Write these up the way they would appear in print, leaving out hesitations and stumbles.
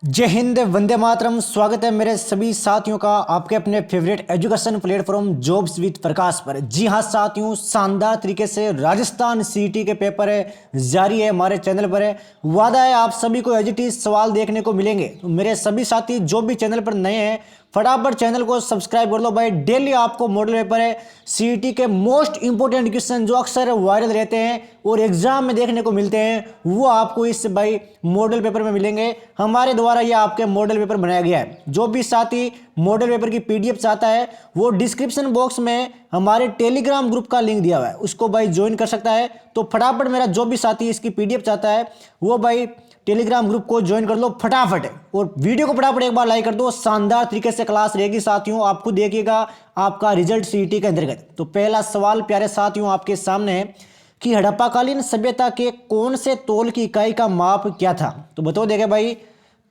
जय हिंद, वंदे मातरम। स्वागत है मेरे सभी साथियों का आपके अपने favourite education platform jobs with Prakash पर। जी हाँ साथियों, शानदार तरीके से राजस्थान सीईटी के पेपर है जारी है हमारे चैनल पर है। वादा है आप सभी को एज इट इज सवाल देखने को मिलेंगे। तो मेरे सभी साथी जो भी चैनल पर नए हैं फटाफट चैनल को सब्सक्राइब कर लो भाई। डेली आपको मॉडल पेपर है सीईटी के मोस्ट इंपोर्टेंट क्वेश्चन जो अक्सर वायरल रहते हैं और एग्जाम में देखने को मिलते हैं वो आपको इस भाई मॉडल पेपर में मिलेंगे। हमारे द्वारा ये आपके मॉडल पेपर बनाया गया है। जो भी साथी मॉडल पेपर की पीडीएफ चाहता है वो डिस्क्रिप्शन बॉक्स में हमारे टेलीग्राम ग्रुप का लिंक दिया हुआ है, उसको भाई ज्वाइन कर सकता है। तो फटाफट मेरा जो भी साथी इसकी पीडीएफ चाहता है वो भाई टेलीग्राम ग्रुप को ज्वाइन कर लो फटाफट, और वीडियो को फटाफट एक बार लाइक कर दो। शानदार तरीके से क्लास रहेगी साथियों, आप खुद देखिएगा आपका रिजल्ट सीईटी के अंतर्गत। तो पहला सवाल प्यारे साथियों आपके सामने है कि हड़प्पाकालीन सभ्यता के कौन से तौल की इकाई का माप क्या था। तो बताओ देखे भाई,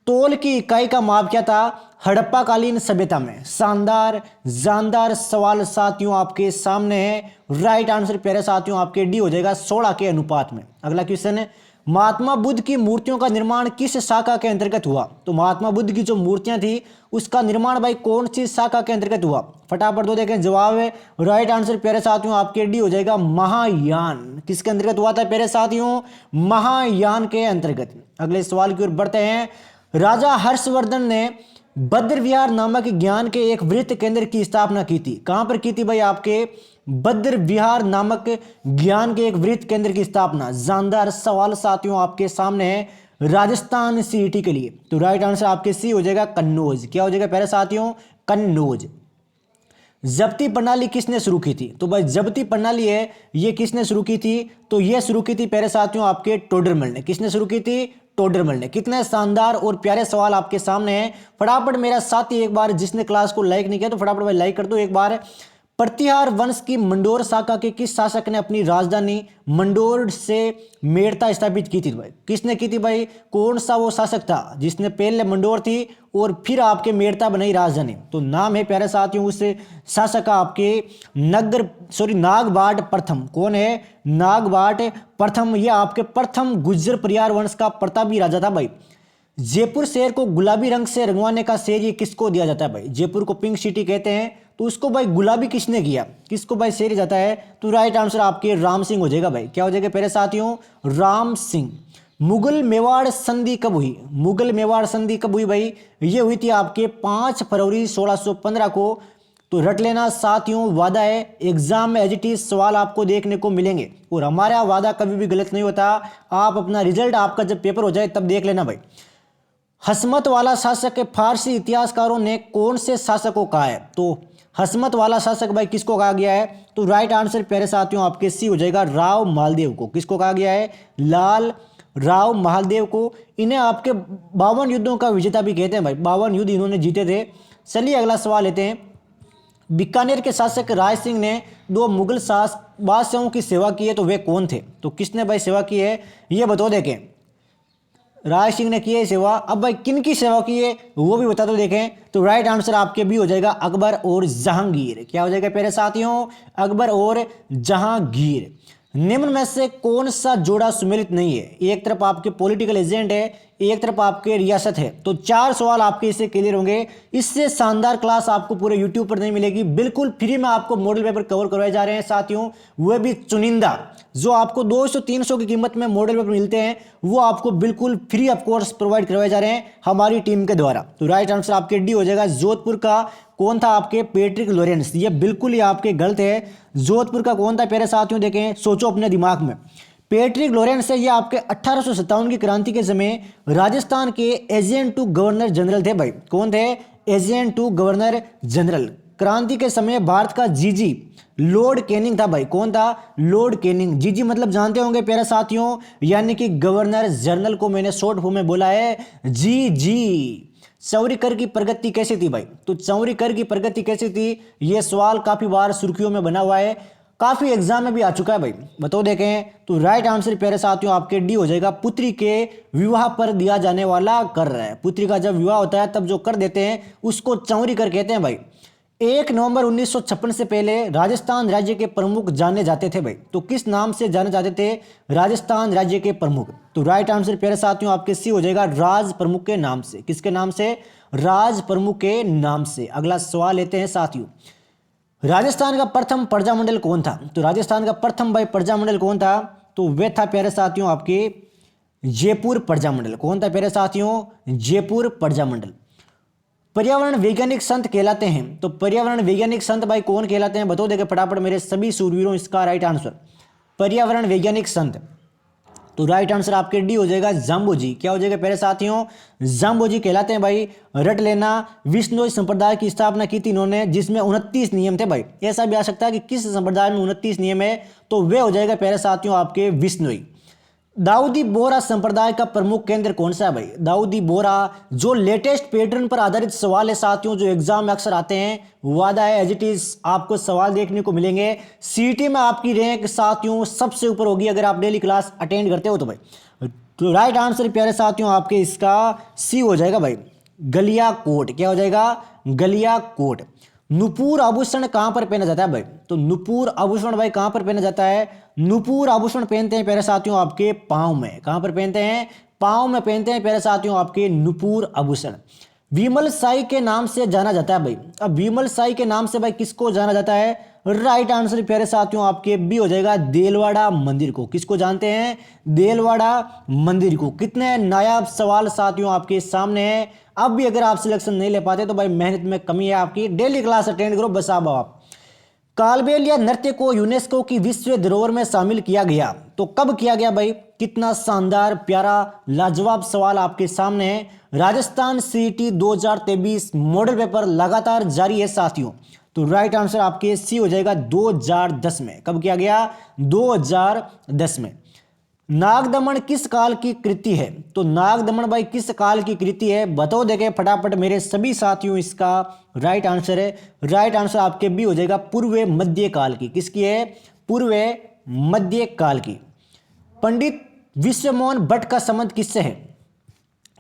तौल की इकाई का माप क्या था हड़प्पाकालीन सभ्यता में। शानदार जानदार सवाल साथियों आपके सामने है। राइट आंसर प्यारे साथियों आपके डी हो जाएगा 16 के अनुपात में। अगला क्वेश्चन है, महात्मा बुद्ध की मूर्तियों का निर्माण किस शाखा के अंतर्गत हुआ। तो महात्मा बुद्ध की जो मूर्तियां थी उसका निर्माण भाई कौन सी शाखा के अंतर्गत हुआ। फटाफट दो देखें जवाब है। राइट आंसर प्यारे साथियों आपके डी हो जाएगा महायान। किसके अंतर्गत हुआ था प्यारे साथियों, महायान के अंतर्गत। अगले सवाल की ओर बढ़ते हैं। राजा हर्षवर्धन ने बद्र विहार नामक ज्ञान के एक वृत्त केंद्र की स्थापना की थी। कहां पर की थी भाई, आपके बद्र विहार नामक ज्ञान के एक वृत्त केंद्र की स्थापना। जानदार सवाल साथियों आपके सामने है राजस्थान सीईटी के लिए। तो राइट आंसर आपके सी हो जाएगा कन्नौज। क्या हो जाएगा प्यारे साथियों, कन्नौज। जब्ती प्रणाली किसने शुरू की थी। तो भाई जब्ती प्रणाली है ये किसने शुरू की थी, तो ये शुरू की थी प्यारे साथियों आपके टोडरमल ने। किसने शुरू की थी, टोडरमल ने। कितने शानदार और प्यारे सवाल आपके सामने हैं। फटाफट मेरा साथी एक बार जिसने क्लास को लाइक नहीं किया तो फटाफट भाई लाइक कर दो एक बार। प्रतिहार वंश की मंडोर शाखा के किस शासक ने अपनी राजधानी मंडोर से मेड़ता स्थापित की थी भाई। किसने की थी भाई, कौन सा वो शासक था जिसने पहले मंडोर थी और फिर आपके मेड़ता बनाई राजधानी। तो नाम है प्यारे साथियों उस शासक का आपके नागभाट प्रथम। कौन है, नागभाट प्रथम। ये आपके प्रथम गुर्जर परिवार वंश का प्रतापी राजा था भाई। जयपुर शहर को गुलाबी रंग से रंगवाने का श्रेय ये किसको दिया जाता है भाई। जयपुर को पिंक सिटी कहते हैं तो उसको भाई गुलाबी किसने किया, किसको भाई श्रेय जाता है। तो राइट आंसर आपके राम सिंह हो जाएगा भाई। क्या हो जाएगा प्यारे साथियों, राम सिंह। मुगल मेवाड़ संधि कब हुई। मुगल मेवाड़ संधि कब हुई भाई, ये हुई थी आपके 5 फरवरी 1615 को। तो रट लेना साथियों, वादा है एग्जाम में एज इट इज सवाल आपको देखने को मिलेंगे और हमारा वादा कभी भी गलत नहीं होता। आप अपना रिजल्ट आपका जब पेपर हो जाए तब देख लेना भाई। हसमत वाला शासक के फारसी इतिहासकारों ने कौन से शासक को कहा है। तो हसमत वाला शासक भाई किसको कहा गया है। तो राइट आंसर प्यारे साथियों आपके सी हो जाएगा राव महालदेव को। किसको कहा गया है, लाल राव महालदेव को। इन्हें आपके 52 युद्धों का विजेता भी कहते हैं भाई। 52 युद्ध इन्होंने जीते थे। चलिए अगला सवाल लेते हैं। बीकानेर के शासक राय सिंह ने 2 मुगल बादशाहों की सेवा की है तो वे कौन थे। तो किसने भाई सेवा की है ये बताओ देखें। राय सिंह ने की है सेवा। अब भाई किन की सेवा की है वो भी बता दो देखें। तो राइट आंसर आपके भी हो जाएगा अकबर और जहांगीर। क्या हो जाएगा प्यारे साथियों, अकबर और जहांगीर। निम्न में से कौन सा जोड़ा सुमेलित नहीं है। एक तरफ आपके पॉलिटिकल एजेंट है, एक तरफ आपके रियासत है। तो 4 सवाल आपके इससे क्लियर होंगे। इससे शानदार क्लास आपको पूरे यूट्यूब पर नहीं मिलेगी। बिल्कुल फ्री में आपको मॉडल पेपर कवर करवाए जा रहे हैं साथियों, वह भी चुनिंदा। जो आपको 200-300 की कीमत में मॉडल पेपर मिलते हैं वो आपको बिल्कुल फ्री ऑफ कोर्स प्रोवाइड करवाए जा रहे हैं हमारी टीम के द्वारा। तो राइट आंसर आपके डी हो जाएगा। जोधपुर का कौन था आपके, पेट्रिक लॉरेंस। ये बिल्कुल ही आपके गलत है। जोधपुर का कौन था प्यारे साथियों देखें, सोचो अपने दिमाग में। पेट्रिक लॉरेंस है ये आपके 1857 की क्रांति के समय राजस्थान के एजेंट टू गवर्नर जनरल थे भाई। कौन थे, एजेंट टू गवर्नर जनरल। क्रांति के समय भारत का जीजी लॉर्ड कैनिंग था भाई। कौन था, लॉर्ड कैनिंग। जीजी मतलब जानते होंगे प्यारे साथियों, यानी कि गवर्नर जनरल को मैंने शॉर्ट फॉर्म में बोला है जी जी। चौरी कर की प्रगति कैसी थी भाई। तो चौरी कर की प्रगति कैसी थी ये सवाल काफी बार सुर्खियों में बना हुआ है, काफी एग्जाम में भी आ चुका है भाई। बताओ देखें। तो राइट आंसर प्यारे साथियों आपके डी हो जाएगा। पुत्री के विवाह पर दिया जाने वाला कर रहा है। पुत्री का जब विवाह होता है तब जो कर देते हैं उसको चौरी कर कहते हैं भाई। 1 नवंबर 1956 से पहले राजस्थान राज्य के प्रमुख जाने जाते थे भाई, तो किस नाम से जाने जाते थे राजस्थान राज्य के प्रमुख? तो राइट आंसर प्यारे साथियों आपके सी हो जाएगा, राज प्रमुख के नाम से। किसके नाम से? राज प्रमुख के नाम से। अगला सवाल लेते हैं साथियों, राजस्थान का प्रथम प्रजामंडल कौन था? तो राजस्थान का प्रथम भाई प्रजामंडल कौन था? तो वे था प्यारे साथियों आपके जयपुर प्रजामंडल। कौन था प्यारे साथियों? जयपुर प्रजामंडल। पर्यावरण वैज्ञानिक संत कहलाते हैं, तो पर्यावरण वैज्ञानिक संत भाई कौन कहलाते हैं? बताओ देखे फटाफट मेरे सभी सूरवीरों, इसका राइट आंसर पर्यावरण वैज्ञानिक संत। तो राइट आंसर आपके डी हो जाएगा, जाम्बोजी। क्या हो जाएगा प्यारे साथियों? जाम्बोजी कहलाते हैं भाई। रट लेना, विष्णोई संप्रदाय की स्थापना की थी इन्होंने, जिसमें 29 नियम थे भाई। ऐसा भी आ सकता है कि किस संप्रदाय में 29 नियम है, तो वे हो जाएगा प्यारे साथियों आपके विष्णोई। दाऊदी बोहरा संप्रदाय का प्रमुख केंद्र कौन सा है भाई? दाऊदी बोहरा जो लेटेस्ट पैटर्न पर आधारित सवाल है साथियों, जो एग्जाम में अक्सर आते हैं, वादा है एज इट इज आपको सवाल देखने को मिलेंगे। सीटी में आपकी रैंक साथियों सबसे ऊपर होगी अगर आप डेली क्लास अटेंड करते हो तो भाई। तो राइट आंसर प्यारे साथियों आपके इसका सी हो जाएगा भाई, गलियाकोट। क्या हो जाएगा? गलियाकोट। नुपुर आभूषण कहां पर पहना जाता है भाई? तो नुपुर आभूषण भाई कहां पर पहना जाता है? नुपुर आभूषण पहनते हैं प्यारे साथियों आपके पांव में। कहां पर पहनते हैं? पांव में पहनते हैं प्यारे साथियों आपके नुपुर आभूषण। विमल साई के नाम से जाना जाता है भाई। अब विमल साई के नाम से भाई किसको जाना जाता है? राइट आंसर प्यारे साथियों आपके बी हो जाएगा, देलवाड़ा मंदिर को। किसको जानते हैं? देलवाड़ा मंदिर को। कितने नायाब सवाल साथियों आपके सामने है। अब भी अगर आप सिलेक्शन नहीं ले पाते तो भाई मेहनत में कमी है आपकी, डेली क्लास अटेंड करो बस। अब आप कालबेलिया नृत्य को यूनेस्को की विश्व धरोहर में शामिल किया गया, तो कब किया गया भाई? कितना शानदार प्यारा लाजवाब सवाल आपके सामने है। राजस्थान सीईटी 2023 मॉडल पेपर लगातार जारी है साथियों। तो राइट आंसर आपके सी हो जाएगा 2010 में। कब किया गया? 2010 में। नागदमन किस काल की कृति है? तो नागदमन भाई किस काल की कृति है? बताओ देखे फटाफट मेरे सभी साथियों, इसका राइट आंसर है, राइट आंसर आपके भी हो जाएगा पूर्व मध्य काल की। किसकी है? पूर्व मध्य काल की। पंडित विश्वमोहन भट्ट का संबंध किससे है?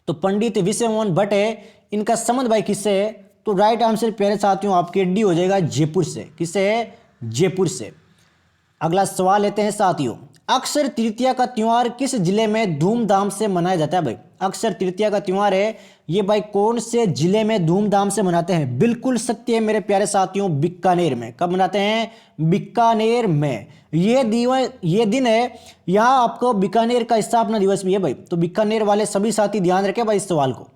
तो पंडित विश्वमोहन भट्ट है, इनका संबंध भाई किससे है? तो राइट आंसर प्यारे साथियों आपके डी हो जाएगा, जयपुर से। किससे है? जयपुर से। अगला सवाल लेते हैं साथियों, अक्षर तृतीया का त्योहार किस जिले में धूमधाम से मनाया जाता है भाई? अक्षर तृतीया का त्योहार है ये भाई कौन से जिले में धूमधाम से मनाते हैं? बिल्कुल सत्य है मेरे प्यारे साथियों, बीकानेर में। कब मनाते हैं? बीकानेर में। ये दिन है, यहाँ आपको बीकानेर का स्थापना दिवस भी है भाई। तो बीकानेर वाले सभी साथी ध्यान रखें भाई इस सवाल को।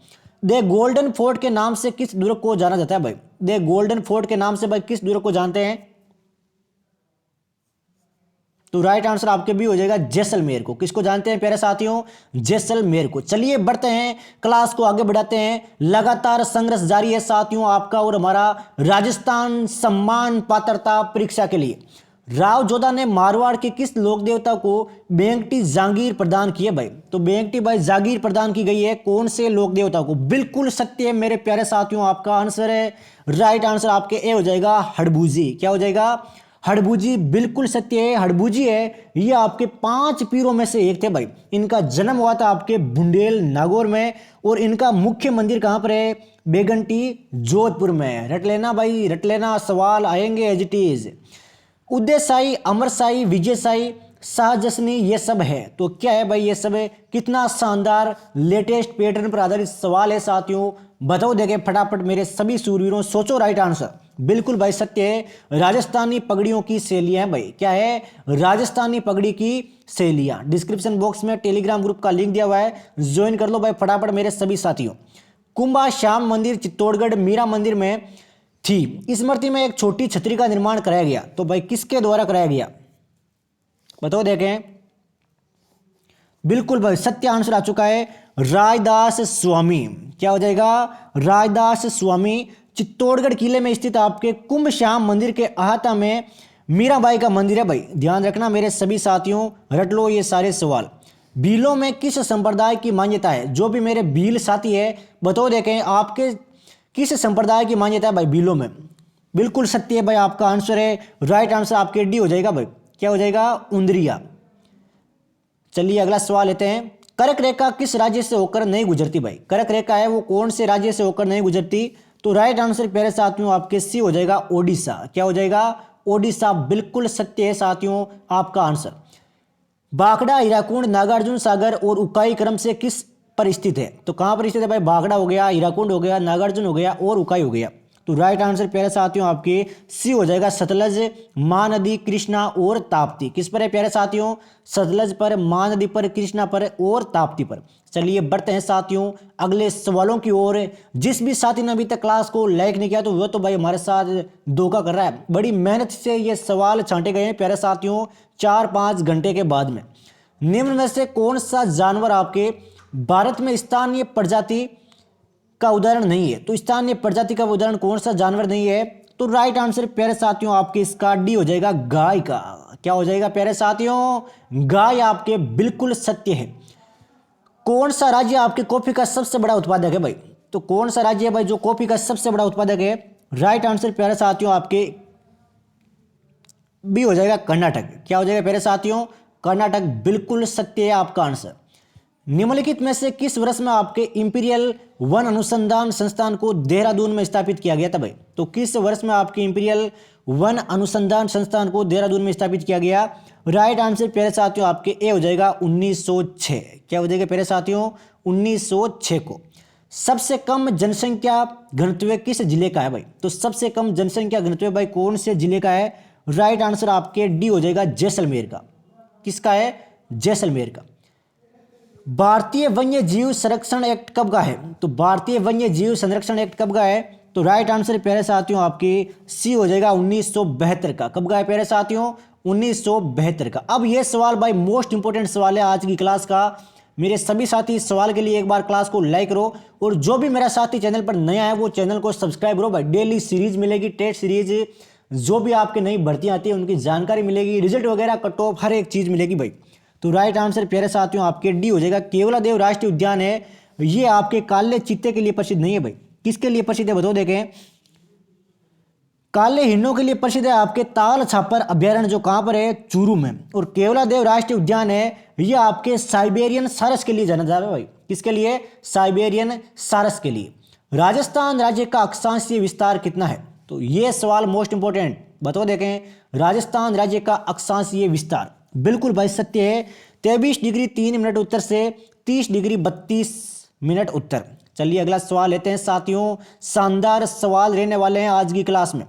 द गोल्डन फोर्ट के नाम से किस दुर्ग को जाना जाता है भाई? द गोल्डन फोर्ट के नाम से भाई किस दुर्ग को जानते हैं? तो राइट आंसर आपके भी हो जाएगा जैसलमेर को। किसको जानते हैं प्यारे साथियों? जैसलमेर को। चलिए बढ़ते हैं, क्लास को आगे बढ़ाते हैं। लगातार संघर्ष जारी है साथियों आपका और हमारा राजस्थान सम्मान पात्रता परीक्षा के लिए। राव जोधा ने मारवाड़ के किस लोक देवता को बेंगटी जागीर प्रदान की है भाई? तो बेंगटी भाई जागीर प्रदान की गई है कौन से लोक देवता को? बिल्कुल सत्य है मेरे प्यारे साथियों, आपका आंसर है, राइट आंसर आपके ए हो जाएगा, हड़बूजी। क्या हो जाएगा? हड़बूजी। बिल्कुल सत्य है, हड़बूजी है। ये आपके 5 पीरों में से एक थे भाई। इनका जन्म हुआ था आपके बुंदेल नागौर में और इनका मुख्य मंदिर कहां पर है? बेगंटी जोधपुर में। रट लेना भाई, रट लेना, सवाल आएंगे एज इट इज। उदय साई, अमर साई, विजय साई, शाहजसनी, ये सब है। तो क्या है भाई? ये सब है। कितना शानदार लेटेस्ट पैटर्न पर आधारित सवाल है साथियों, बताओ देखे फटाफट मेरे सभी सूरवीरों, सोचो राइट आंसर। बिल्कुल भाई सत्य है, राजस्थानी पगड़ियों की शैलियां भाई। क्या है? राजस्थानी पगड़ी की शैलियां। डिस्क्रिप्शन बॉक्स में टेलीग्राम ग्रुप का लिंक दिया हुआ है, ज्वाइन कर लो भाई फटाफट मेरे सभी साथियों। कुंभा श्याम मंदिर चित्तौड़गढ़ मीरा मंदिर में थी, स्मृति में एक छोटी छतरी का निर्माण कराया गया, तो भाई किसके द्वारा कराया गया? बताओ देखें। बिल्कुल भाई सत्य आंसर आ चुका है, रायदास स्वामी। क्या हो जाएगा? रायदास स्वामी। चित्तौड़गढ़ किले में स्थित आपके कुंभ श्याम मंदिर के अहाता में मीराबाई का मंदिर है भाई। ध्यान रखना मेरे सभी साथियों, रट लो ये सारे सवाल। भीलों में किस संप्रदाय की मान्यता है? जो भी मेरे भील साथी है बताओ देखें आपके किस संप्रदाय की मान्यता है भाई भीलों में? बिल्कुल सत्य है भाई, आपका आंसर है, राइट आंसर आपके डी हो जाएगा भाई। क्या हो जाएगा? उंदरिया। चलिए अगला सवाल लेते हैं, कर्क रेखा किस राज्य से होकर नहीं गुजरती भाई? कर्क रेखा है वो कौन से राज्य से होकर नहीं गुजरती? तो राइट आंसर प्यारे साथियों आपके सी हो जाएगा ओडिशा। क्या हो जाएगा? ओडिशा बिल्कुल सत्य है साथियों आपका आंसर। भाखड़ा, हीराकुंड, नागार्जुन सागर और उकाई क्रम से किस पर स्थित है? तो कहां पर स्थित है भाई? भाखड़ा हो गया, हीराकुंड हो गया, नागार्जुन हो गया और उकाई हो गया। तो राइट आंसर प्यारे साथियों आपके सी हो जाएगा सतलज, महानदी, कृष्णा और ताप्ती। किस पर है प्यारे साथियों? सतलज पर, महानदी पर, कृष्णा पर और ताप्ती पर। चलिए बढ़ते हैं साथियों अगले सवालों की ओर। जिस भी साथी ने अभी तक क्लास को लाइक नहीं किया तो वो तो भाई हमारे साथ धोखा कर रहा है। बड़ी मेहनत से ये सवाल छांटे गए हैं प्यारे साथियों 4-5 घंटे के बाद में। निम्न में से कौन सा जानवर आपके भारत में स्थानीय प्रजाति का उदाहरण नहीं है? तो स्थानीय प्रजाति का उदाहरण कौन सा जानवर नहीं है? तो राइट आंसर प्यारे साथियों आपके इसका डी हो जाएगा गाय का। क्या हो जाएगा प्यारे साथियों? गाय आपके बिल्कुल सत्य है। कौन सा राज्य आपके कॉफी का सबसे बड़ा उत्पादक है भाई? तो कौन सा राज्य है भाई जो कॉफी का सबसे बड़ा उत्पादक है? राइट आंसर प्यारे साथियों आपके बी हो जाएगा कर्नाटक। क्या हो जाएगा प्यारे साथियों? कर्नाटक बिल्कुल सत्य है आपका आंसर। निम्नलिखित में से किस वर्ष में आपके इंपीरियल वन अनुसंधान संस्थान को देहरादून में स्थापित किया गया था भाई? तो किस वर्ष में आपके इंपीरियल वन अनुसंधान संस्थान को देहरादून में स्थापित किया गया? राइट आंसर प्यारे साथियों आपके ए हो जाएगा 1906। क्या हो जाएगा प्यारे साथियों? 1906 को। सबसे कम जनसंख्या घनत्व किस जिले का है भाई? तो सबसे कम जनसंख्या घनत्व भाई कौन से जिले का है? राइट आंसर आपके डी हो जाएगा जैसलमेर का। किसका है? जैसलमेर का। भारतीय वन्य जीव संरक्षण एक्ट कब का है? तो भारतीय वन्य जीव संरक्षण एक्ट कब का है? तो राइट आंसर प्यारे साथियों आपके सी हो जाएगा 1972 का। कब का है प्यारे साथियों? 1972 का। अब ये सवाल भाई मोस्ट इंपोर्टेंट सवाल है आज की क्लास का। मेरे सभी साथी इस सवाल के लिए एक बार क्लास को लाइक करो और जो भी मेरा साथी चैनल पर नया है वो चैनल को सब्सक्राइब करो भाई। डेली सीरीज मिलेगी, टेस्ट सीरीज, जो भी आपके नई भर्तियां आती है उनकी जानकारी मिलेगी, रिजल्ट वगैरह, कट ऑफ, हर एक चीज मिलेगी भाई। तो राइट आंसर प्यारे साथियों आपके डी हो जाएगा। केवलादेव राष्ट्रीय उद्यान है ये आपके काले चीते के लिए प्रसिद्ध नहीं है भाई। किसके लिए प्रसिद्ध है बताओ देखें? काले हिरणों के लिए प्रसिद्ध है आपके ताल छापर अभ्यारण्य जो कहां पर है? चूरू में। और केवलादेव राष्ट्रीय उद्यान है ये आपके साइबेरियन सारस के लिए जाना जाता है भाई। किसके लिए? साइबेरियन सारस के लिए। राजस्थान राज्य का अक्षांशीय विस्तार कितना है? तो ये सवाल मोस्ट इंपोर्टेंट बताओ देखें। राजस्थान राज्य का अक्षांशीय विस्तार बिल्कुल भाई सत्य है। 23 डिग्री 3 मिनट उत्तर से 30 डिग्री 32 मिनट उत्तर। चलिए अगला सवाल लेते हैं साथियों। शानदार सवाल रहने वाले हैं आज की क्लास में।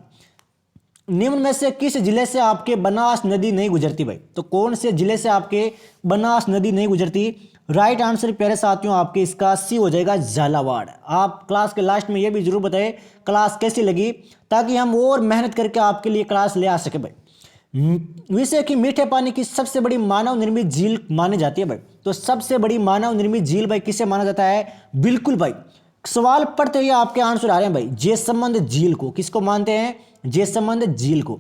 निम्न में से किस जिले से आपके बनास नदी नहीं गुजरती भाई? तो कौन से जिले से आपके बनास नदी नहीं गुजरती? राइट आंसर प्यारे साथियों आपके इसका सी हो जाएगा झालावाड़। आप क्लास के लास्ट में ये भी जरूर बताएं क्लास कैसी लगी ताकि हम और मेहनत करके आपके लिए क्लास ले आ सके भाई। विषय की मीठे पानी की सबसे बड़ी मानव निर्मित झील मानी जाती है भाई। तो सबसे बड़ी मानव निर्मित झील भाई किसे माना जाता है? बिल्कुल भाई सवाल पढ़ते हुए आपके आंसर आ रहे हैं भाई। जैसमंद झील को। किसको मानते हैं? जैसमंद झील को।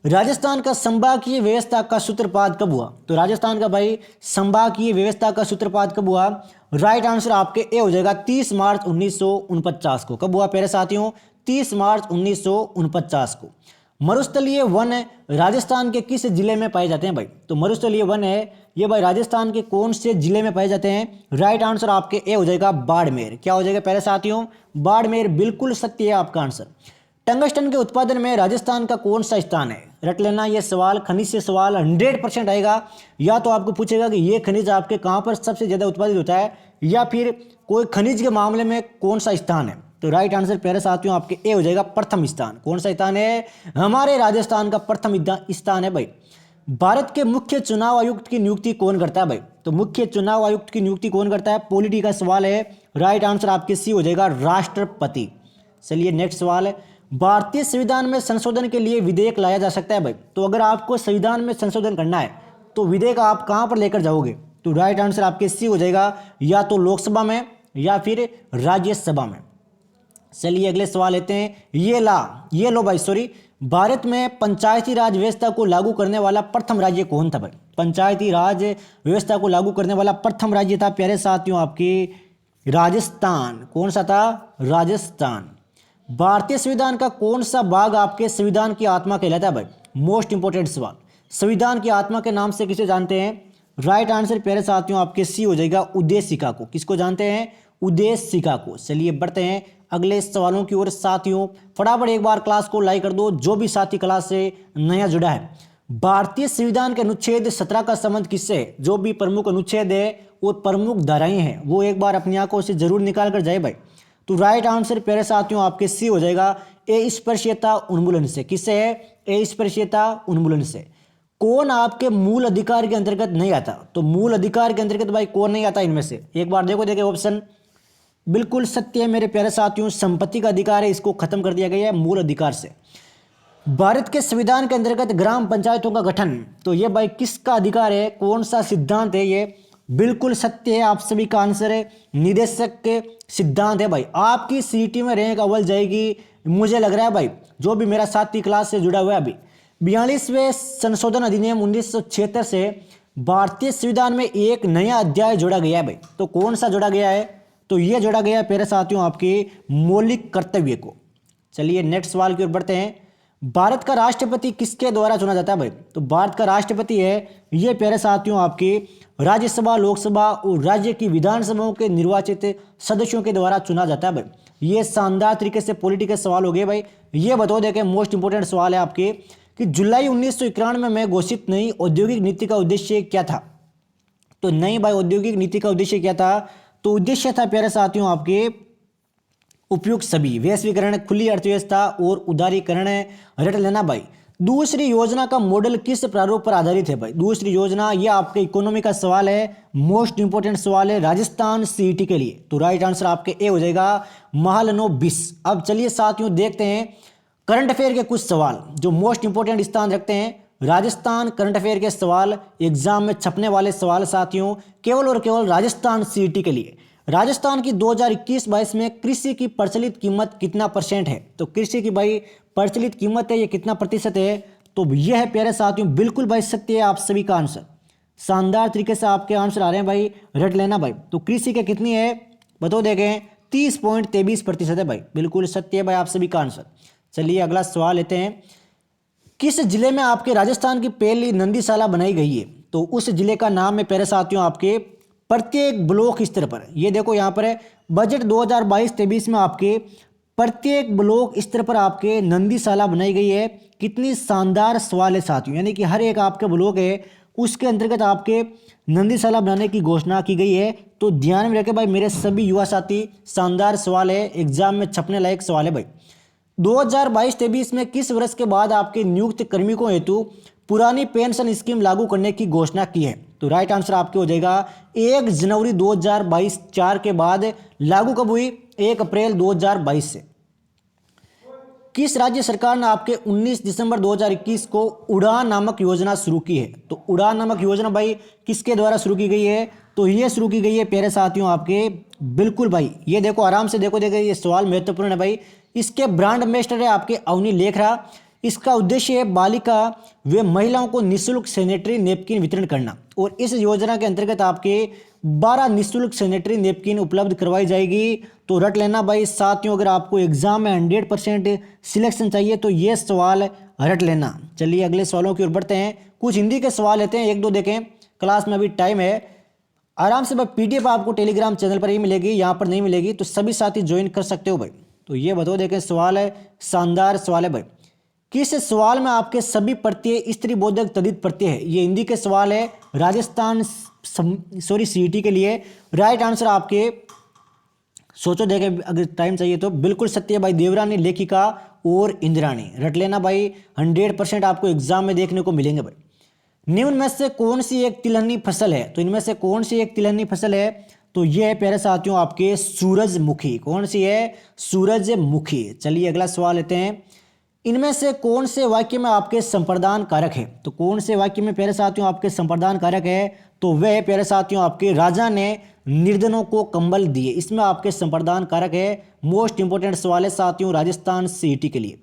राजस्थान का संभागीय व्यवस्था का सूत्रपात कब हुआ? तो राजस्थान का भाई संभागीय व्यवस्था का सूत्रपात कब हुआ? राइट आंसर आपके ए हो जाएगा 30 मार्च 1949 को। कब हुआ प्यारे साथियों? 30 मार्च 1949 को। मरुस्थलीय वन राजस्थान के किस जिले में पाए जाते हैं भाई? तो मरुस्थलीय वन है ये भाई राजस्थान के कौन से जिले में पाए जाते हैं? राइट आंसर आपके ए हो जाएगा बाड़मेर। क्या हो जाएगा प्यारे साथियों? बाड़मेर बिल्कुल सत्य है आपका आंसर। टंगस्टन के उत्पादन में राजस्थान का कौन सा स्थान है? रट लेना ये सवाल, खनिज से सवाल 100% आएगा। या तो आपको पूछेगा कि ये खनिज आपके कहाँ पर सबसे ज्यादा उत्पादित होता है या फिर कोई खनिज के मामले में कौन सा स्थान है। तो राइट आंसर प्यारे साथियों आपके ए हो जाएगा प्रथम स्थान। कौन सा स्थान है? हमारे राजस्थान का प्रथम स्थान है भाई। भारत के मुख्य चुनाव आयुक्त की नियुक्ति कौन करता है भाई? तो मुख्य चुनाव आयुक्त की नियुक्ति कौन करता है? पॉलिटी का सवाल है। राइट आंसर आपके सी हो जाएगा राष्ट्रपति। चलिए नेक्स्ट सवाल है। भारतीय संविधान में संशोधन के लिए विधेयक लाया जा सकता है भाई। तो अगर आपको संविधान में संशोधन करना है तो विधेयक आप कहां पर लेकर जाओगे? तो राइट आंसर आपके सी हो जाएगा या तो लोकसभा में या फिर राज्यसभा में। चलिए अगले सवाल लेते हैं। ये लो भाई सॉरी। भारत में पंचायती राज व्यवस्था को लागू करने वाला प्रथम राज्य कौन था भाई? पंचायती राज व्यवस्था को लागू करने वाला प्रथम राज्य था प्यारे साथियों आपके राजस्थान। कौन सा था? राजस्थान। भारतीय संविधान का कौन सा भाग आपके संविधान की आत्मा कहलाता है भाई? मोस्ट इंपोर्टेंट सवाल। संविधान की आत्मा के नाम से किसे जानते हैं? राइट आंसर प्यारे साथियों आपके सी हो जाएगा, उद्देशिका को। किसको जानते हैं? उद्देशिका को। चलिए बढ़ते हैं अगले सवालों की ओर। साथियों फटाफट एक बार क्लास को लाइक कर दो, जो भी साथी क्लास से नया जुड़ा है। भारतीय संविधान के अनुच्छेद 17 का संबंध किससे है? जो भी प्रमुख अनुच्छेद है और प्रमुख धाराएं हैं वो एक बार अपनी आंखों से जरूर निकाल कर जाए भाई। तो राइट आंसर प्यारे साथियों आपके सी हो जाएगा, अस्पृश्यता उन्मूलन से। किससे है? अस्पृश्यता उन्मूलन से। कौन आपके मूल अधिकार के अंतर्गत नहीं आता? तो मूल अधिकार के अंतर्गत भाई कौन नहीं आता इनमें से? एक बार देखो देखिए ऑप्शन बिल्कुल सत्य है मेरे प्यारे साथियों, संपत्ति का अधिकार है, इसको खत्म कर दिया गया है मूल अधिकार से। भारत के संविधान के अंतर्गत ग्राम पंचायतों का गठन, तो ये भाई किसका अधिकार है? कौन सा सिद्धांत है ये? बिल्कुल सत्य है, आप सभी का आंसर है निदेशक के सिद्धांत है भाई। आपकी सीटी में रैंक अव्वल जाएगी मुझे लग रहा है भाई, जो भी मेरा साथी क्लास से जुड़ा हुआ है अभी। 42वें संशोधन अधिनियम 1976 से भारतीय संविधान में एक नया अध्याय जोड़ा गया है भाई। तो कौन सा जोड़ा गया है? तो ये जोड़ा गया है प्यारे साथियों आपके मौलिक कर्तव्य को। चलिए नेक्स्ट सवाल की ओर बढ़ते हैं। भारत का राष्ट्रपति किसके द्वारा चुना जाता है भाई? तो भारत का राष्ट्रपति है ये प्यारे साथियों आपके राज्यसभा, लोकसभा और राज्य की विधानसभाओं के निर्वाचित सदस्यों के द्वारा चुना जाता है भाई। ये शानदार तरीके से पॉलिटिकल सवाल हो गए भाई। ये बताओ देखें, मोस्ट इंपोर्टेंट सवाल है आपके कि जुलाई 1991 में घोषित नई औद्योगिक नीति का उद्देश्य क्या था? तो नई भाई औद्योगिक नीति का उद्देश्य क्या था? तो उद्देश्य था प्यारे साथियों आपके उपयुक्त सभी, वैश्वीकरण, खुली अर्थव्यवस्था और उदारीकरण रट लेना भाई। दूसरी योजना का मॉडल किस प्रारूप पर आधारित है भाई? दूसरी योजना ये आपके इकोनॉमी का सवाल है, मोस्ट इंपोर्टेंट सवाल है राजस्थान सीईटी के लिए। तो राइट आंसर आपके ए हो जाएगा, महालनो 20। अब चलिए साथियों देखते हैं करंट अफेयर के कुछ सवाल जो मोस्ट इंपोर्टेंट स्थान रखते हैं। राजस्थान करंट अफेयर के सवाल, एग्जाम में छपने वाले सवाल साथियों केवल और केवल राजस्थान सीईटी के लिए। राजस्थान की 2021-22 में कृषि की प्रचलित कीमत कितना % है? तो कृषि की भाई प्रचलित कीमत है ये कितना प्रतिशत है? तो यह है प्यारे साथियों बिल्कुल भाई सत्य है, आप सभी का आंसर। शानदार तरीके से आपके आंसर आ रहे हैं भाई, रट लेना भाई। तो कृषि के कितनी है बताओ देखें, 30.23% है भाई, बिल्कुल सत्य है भाई आप सभी का आंसर। चलिए अगला सवाल लेते हैं। किस जिले में आपके राजस्थान की पहली नंदीशाला बनाई गई है? तो उस जिले का नाम है प्यारे साथियों आपके प्रत्येक ब्लॉक स्तर पर। ये देखो यहाँ पर है बजट 2022-23 में आपके प्रत्येक ब्लॉक स्तर पर आपके नंदीशाला बनाई गई है। कितनी शानदार सवाल है साथियों, यानी कि हर एक आपके ब्लॉक है उसके अंतर्गत आपके नंदीशाला बनाने की घोषणा की गई है। तो ध्यान में रखें भाई मेरे सभी युवा साथी, शानदार सवाल है, एग्जाम में छपने लायक सवाल है भाई। 2022-23 में किस वर्ष के बाद आपके नियुक्त कार्मिकों हेतु पुरानी पेंशन स्कीम लागू करने की घोषणा की है? तो राइट आंसर आपके हो जाएगा 1 जनवरी 2022। 4 के बाद लागू कब हुई? 1 अप्रैल 2022 से। किस राज्य सरकार ने आपके 19 दिसंबर 2021 को उड़ान नामक योजना शुरू की है? तो उड़ान नामक योजना भाई किसके द्वारा शुरू की गई है? तो ये शुरू की गई है प्यारे साथियों आपके बिल्कुल भाई, ये देखो आराम से देखो ये सवाल महत्वपूर्ण है भाई। इसके ब्रांड एम्बेसडर है आपके अवनी लेखरा। इसका उद्देश्य है बालिका व महिलाओं को निःशुल्क सैनिटरी नैपकिन वितरण करना, और इस योजना के अंतर्गत आपके 12 निःशुल्क सैनिटरी नैपकिन उपलब्ध करवाई जाएगी। तो रट लेना भाई साथियों, अगर आपको एग्जाम में 100% सिलेक्शन चाहिए तो ये सवाल रट लेना। चलिए अगले सवालों की ओर बढ़ते हैं। कुछ हिंदी के सवाल लेते हैं, 1-2 देखें, क्लास में अभी टाइम है। आराम से भाई PDF आपको टेलीग्राम चैनल पर ही मिलेगी, यहाँ पर नहीं मिलेगी, तो सभी साथी ज्वाइन कर सकते हो भाई। तो ये बताओ देखें, सवाल है शानदार सवाल है भाई। किस सवाल में आपके सभी प्रत्यय स्त्रीबोधक तद्धित प्रत्यय है? ये हिंदी के सवाल है राजस्थान सीईटी के लिए। राइट आंसर आपके सोचो देखें अगर टाइम चाहिए तो बिल्कुल सत्य है भाई, देवरानी, लेखिका और इंद्राणी। रट लेना भाई, 100% आपको एग्जाम में देखने को मिलेंगे भाई। निम्न में से कौन सी एक तिलहनी फसल है? तो इनमें से कौन सी एक तिलहनी फसल है? तो यह है प्यारे साथियों आपके सूरजमुखी। कौन सी है? सूरजमुखी। चलिए अगला सवाल लेते हैं। इनमें से कौन से वाक्य में आपके संप्रदान कारक है? तो कौन से वाक्य में प्यारे साथियों आपके संप्रदान कारक है? तो वह प्यारे साथियों आपके राजा ने निर्धनों को कंबल दिए, इसमें आपके संप्रदान कारक है। मोस्ट इंपोर्टेंट सवाल है साथियों राजस्थान सीईटी के लिए।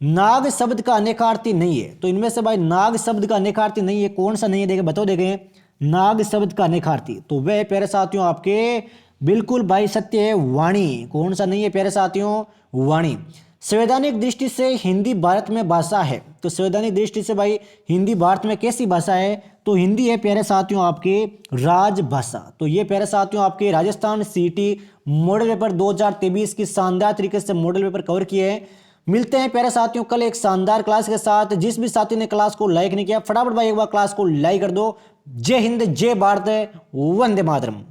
नाग शब्द का अनेकार्थी नहीं है? तो इनमें से भाई नाग शब्द का अनेकार्थी नहीं है, कौन सा नहीं है? देखे बताओ देखें, नाग शब्द का अनेकार्थी, तो वह प्यारे साथियों आपके बिल्कुल भाई सत्य है वाणी। कौन सा नहीं है प्यारे साथियों? वाणी। संवैधानिक दृष्टि से हिंदी भारत में भाषा है, तो संवैधानिक दृष्टि से भाई हिंदी भारत में कैसी भाषा है, तो हिंदी है प्यारे साथियों आपके राजभाषा। तो ये प्यारे साथियों आपके राजस्थान सीटी मॉडल पेपर 2023 की शानदार तरीके से मॉडल पेपर कवर किए हैं। मिलते हैं प्यारे साथियों कल एक शानदार क्लास के साथ। जिस भी साथी ने क्लास को लाइक नहीं किया फटाफट भाई एक बार क्लास को लाइक कर दो। जय हिंद, जय भारत, वंदे मातरम।